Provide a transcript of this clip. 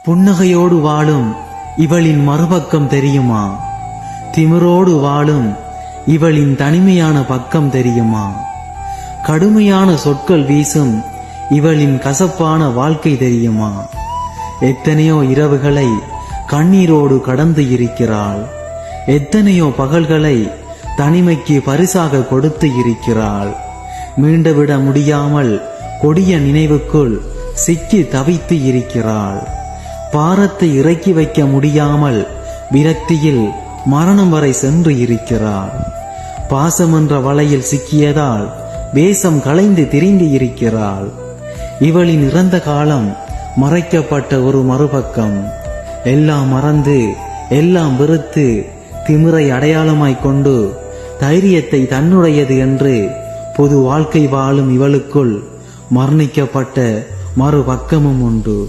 புன்னகையோடு வாழும் இவளின் மறுபக்கம் தெரியுமா? திமிரோடு வாழும் இவளின் தனிமையான பக்கம் தெரியுமா? கடுமையான சொற்கள் வீசும் இவளின் கசப்பான வாழ்க்கை தெரியுமா? எத்தனையோ இரவுகளை கண்ணீரோடு கடந்து இருக்கிறாள். எத்தனையோ பகல்களை தனிமைக்கு பரிசாக கொடுத்து இருக்கிறாள். மீண்டுவிட முடியாமல் கொடிய நினைவுக்குள் சிக்கி தவித்து இருக்கிறாள். பாரத்தை இறக்கி வைக்க முடியாமல் விரக்தியில் மரணம் வரை சென்று இருக்கிறாள். பாசம் என்ற வலையில் சிக்கியதால் வேஷம் களைந்து திரிந்து இருக்கிறாள். இவளின் இறந்த காலம் மறைக்கப்பட்ட ஒரு மறுபக்கம். எல்லாம் மறந்து எல்லாம் வெறுத்து திமிரை அடையாளமாய் கொண்டு தைரியத்தை தன்னுடையது என்று பொது வாழ்க்கை வாழும் இவளுக்குள் மரணிக்கப்பட்ட மறுபக்கமும் உண்டு.